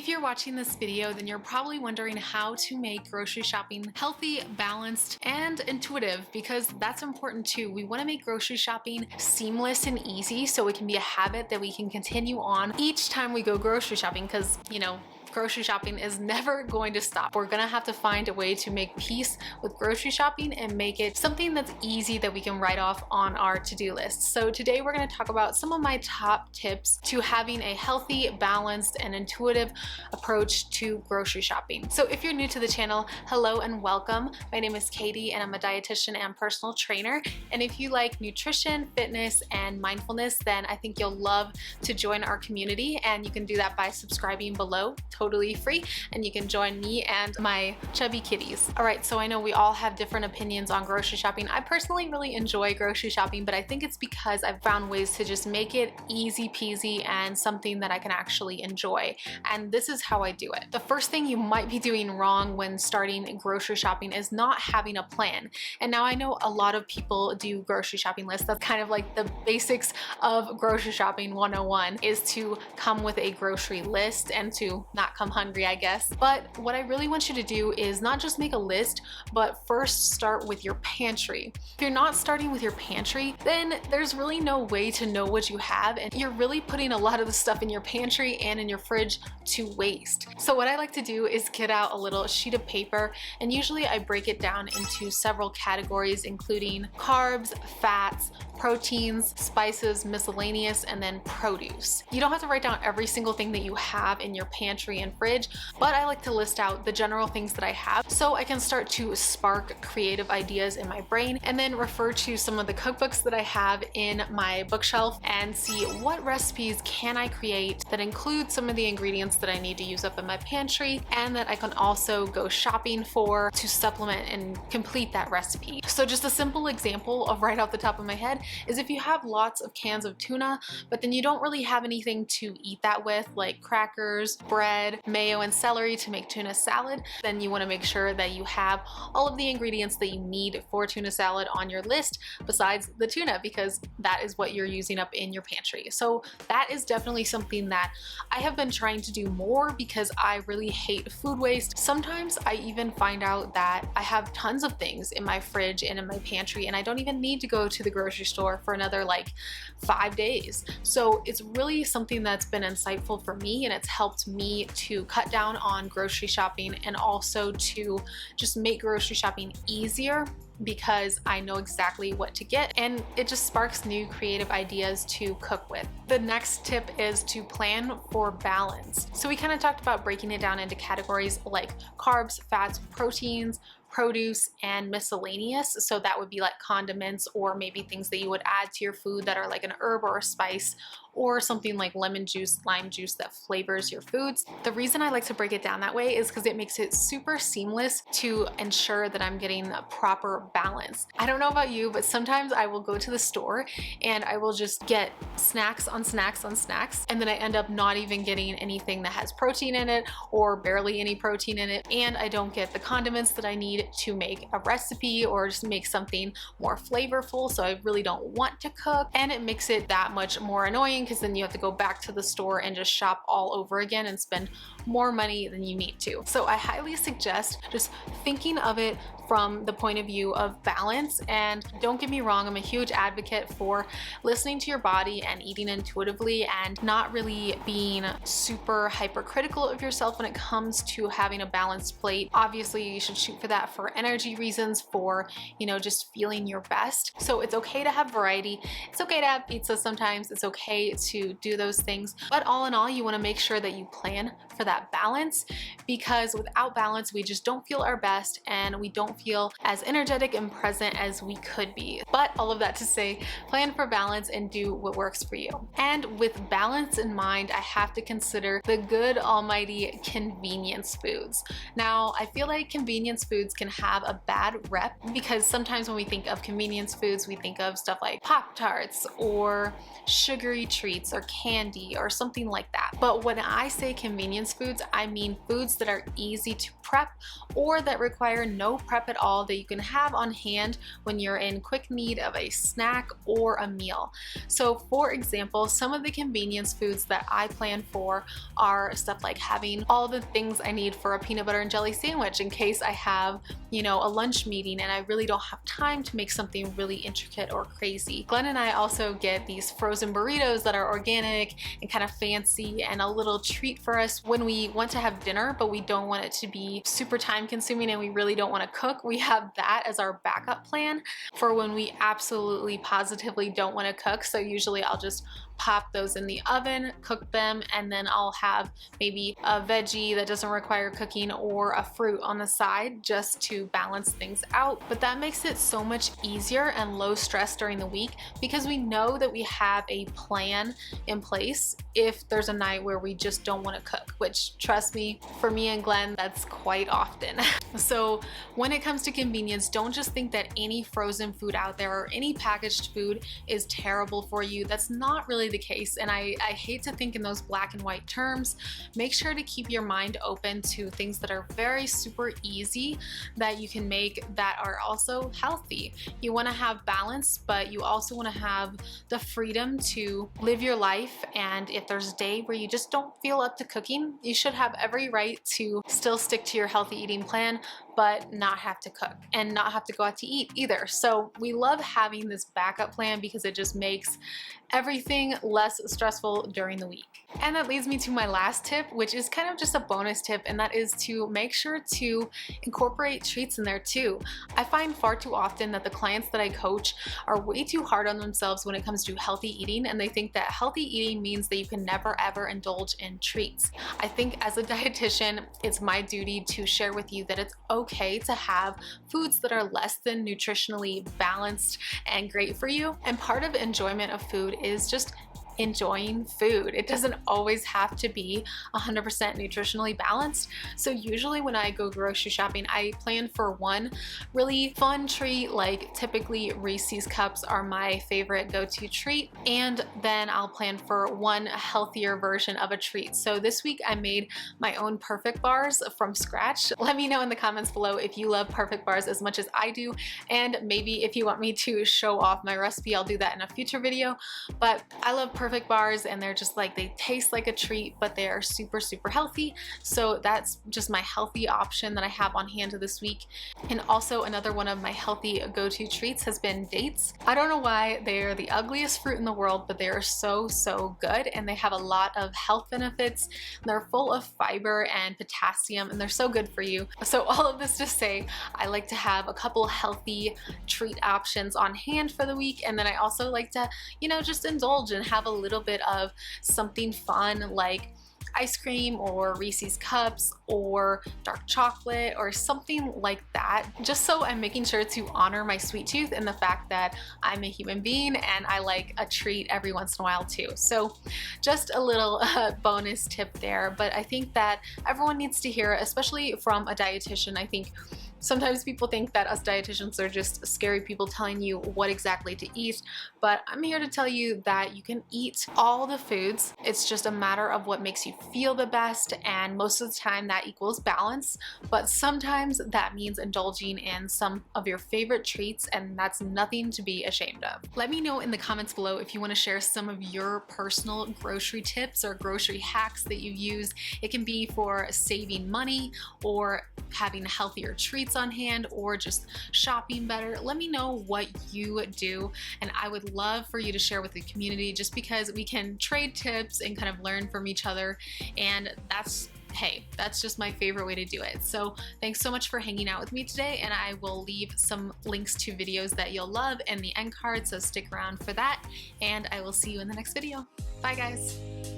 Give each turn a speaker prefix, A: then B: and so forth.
A: If you're watching this video, then you're probably wondering how to make grocery shopping healthy, balanced, and intuitive, because that's important too. We want to make grocery shopping seamless and easy so it can be a habit that we can continue on each time we go grocery shopping, because, grocery shopping is never going to stop. We're gonna have to find a way to make peace with grocery shopping and make it something that's easy that we can write off on our to-do list. So today we're gonna talk about some of my top tips to having a healthy, balanced, and intuitive approach to grocery shopping. So if you're new to the channel, hello and welcome. My name is Katie and I'm a dietitian and personal trainer. And if you like nutrition, fitness, and mindfulness, then I think you'll love to join our community, and you can do that by subscribing below, totally free, and you can join me and my chubby kitties. All right, so I know we all have different opinions on grocery shopping. I personally really enjoy grocery shopping, but I think it's because I've found ways to just make it easy peasy and something that I can actually enjoy. And this is how I do it. The first thing you might be doing wrong when starting grocery shopping is not having a plan. And now I know a lot of people do grocery shopping lists. That's kind of like the basics of grocery shopping 101, is to come with a grocery list and to not come hungry, I guess. But what I really want you to do is not just make a list, but first start with your pantry. If you're not starting with your pantry, then there's really no way to know what you have, and you're really putting a lot of the stuff in your pantry and in your fridge to waste. So what I like to do is get out a little sheet of paper, and usually I break it down into several categories, including carbs, fats, proteins, spices, miscellaneous, and then produce. You don't have to write down every single thing that you have in your pantry and fridge, but I like to list out the general things that I have so I can start to spark creative ideas in my brain, and then refer to some of the cookbooks that I have in my bookshelf and see what recipes can I create that include some of the ingredients that I need to use up in my pantry, and that I can also go shopping for to supplement and complete that recipe. So just a simple example of right off the top of my head is if you have lots of cans of tuna, but then you don't really have anything to eat that with, like crackers, bread, mayo, and celery to make tuna salad, then you want to make sure that you have all of the ingredients that you need for tuna salad on your list besides the tuna, because that is what you're using up in your pantry. So that is definitely something that I have been trying to do more because I really hate food waste. Sometimes I even find out that I have tons of things in my fridge and in my pantry, and I don't even need to go to the grocery store for another like 5 days. So it's really something that's been insightful for me, and it's helped me to cut down on grocery shopping and also to just make grocery shopping easier, because I know exactly what to get, and it just sparks new creative ideas to cook with. The next tip is to plan for balance. So we kind of talked about breaking it down into categories like carbs, fats, proteins, produce, and miscellaneous. So that would be like condiments, or maybe things that you would add to your food that are like an herb or a spice, or something like lemon juice, lime juice that flavors your foods. The reason I like to break it down that way is because it makes it super seamless to ensure that I'm getting a proper balance. I don't know about you, but sometimes I will go to the store and I will just get snacks on snacks on snacks, and then I end up not even getting anything that has protein in it, or barely any protein in it, and I don't get the condiments that I need to make a recipe or just make something more flavorful, so I really don't want to cook, and it makes it that much more annoying because then you have to go back to the store and just shop all over again and spend more money than you need to. So I highly suggest just thinking of it from the point of view of balance. And don't get me wrong, I'm a huge advocate for listening to your body and eating intuitively, and not really being super hypercritical of yourself when it comes to having a balanced plate. Obviously, you should shoot for that for energy reasons, for, just feeling your best. So it's okay to have variety. It's okay to have pizza sometimes. It's okay to do those things. But all in all, you want to make sure that you plan for that balance, because without balance, we just don't feel our best and we don't feel as energetic and present as we could be. But all of that to say, plan for balance and do what works for you. And with balance in mind, I have to consider the good almighty convenience foods. Now, I feel like convenience foods can have a bad rep, because sometimes when we think of convenience foods, we think of stuff like Pop-Tarts or sugary treats treats or candy or something like that. But when I say convenience foods, I mean foods that are easy to prep or that require no prep at all, that you can have on hand when you're in quick need of a snack or a meal. So for example, some of the convenience foods that I plan for are stuff like having all the things I need for a peanut butter and jelly sandwich in case I have, you know, a lunch meeting and I really don't have time to make something really intricate or crazy. Glenn and I also get these frozen burritos that are organic and kind of fancy and a little treat for us when we want to have dinner, but we don't want it to be super time consuming and we really don't want to cook. We have that as our backup plan for when we absolutely positively don't want to cook. So usually I'll just pop those in the oven, cook them, and then I'll have maybe a veggie that doesn't require cooking or a fruit on the side just to balance things out. But that makes it so much easier and low stress during the week because we know that we have a plan in place if there's a night where we just don't want to cook, which trust me, for me and Glenn, that's quite often. So when it comes to convenience, don't just think that any frozen food out there or any packaged food is terrible for you. That's not really the case, and I hate to think in those black and white terms. Make sure to keep your mind open to things that are very super easy that you can make that are also healthy. You want to have balance, but you also want to have the freedom to live your life, and if there's a day where you just don't feel up to cooking, you should have every right to still stick to your healthy eating plan but not have to cook and not have to go out to eat either. So we love having this backup plan because it just makes everything less stressful during the week. And that leads me to my last tip, which is kind of just a bonus tip, and that is to make sure to incorporate treats in there too. I find far too often that the clients that I coach are way too hard on themselves when it comes to healthy eating, and they think that healthy eating means that you can never ever indulge in treats. I think as a dietitian, it's my duty to share with you that it's okay to have foods that are less than nutritionally balanced and great for you. And part of enjoyment of food is just enjoying food. It doesn't always have to be 100% nutritionally balanced. So usually when I go grocery shopping, I plan for one really fun treat, like typically Reese's cups are my favorite go-to treat, and then I'll plan for one healthier version of a treat. So this week I made my own Perfect Bars from scratch. Let me know in the comments below if you love Perfect Bars as much as I do, and maybe if you want me to show off my recipe, I'll do that in a future video. But I love Perfect Bars, and they're just like, they taste like a treat, but they are super healthy. So that's just my healthy option that I have on hand this week. And also another one of my healthy go-to treats has been dates. I don't know why they are the ugliest fruit in the world, but they are so good, and they have a lot of health benefits. They're full of fiber and potassium, and they're so good for you. So all of this to say, I like to have a couple healthy treat options on hand for the week, and then I also like to, you know, just indulge and have a little bit of something fun like ice cream or Reese's cups or dark chocolate or something like that, just so I'm making sure to honor my sweet tooth and the fact that I'm a human being and I like a treat every once in a while too. So just a little bonus tip there, but I think that everyone needs to hear it, especially from a dietitian. I think sometimes people think that us dietitians are just scary people telling you what exactly to eat, but I'm here to tell you that you can eat all the foods. It's just a matter of what makes you feel the best, and most of the time that equals balance, but sometimes that means indulging in some of your favorite treats, and that's nothing to be ashamed of. Let me know in the comments below if you want to share some of your personal grocery tips or grocery hacks that you use. It can be for saving money or having healthier treats on hand or just shopping better. Let me know what you do, and I would love for you to share with the community, just because we can trade tips and kind of learn from each other, and hey, that's just my favorite way to do it. So thanks so much for hanging out with me today, and I will leave some links to videos that you'll love in the end card, so stick around for that, and I will see you in the next video. Bye guys.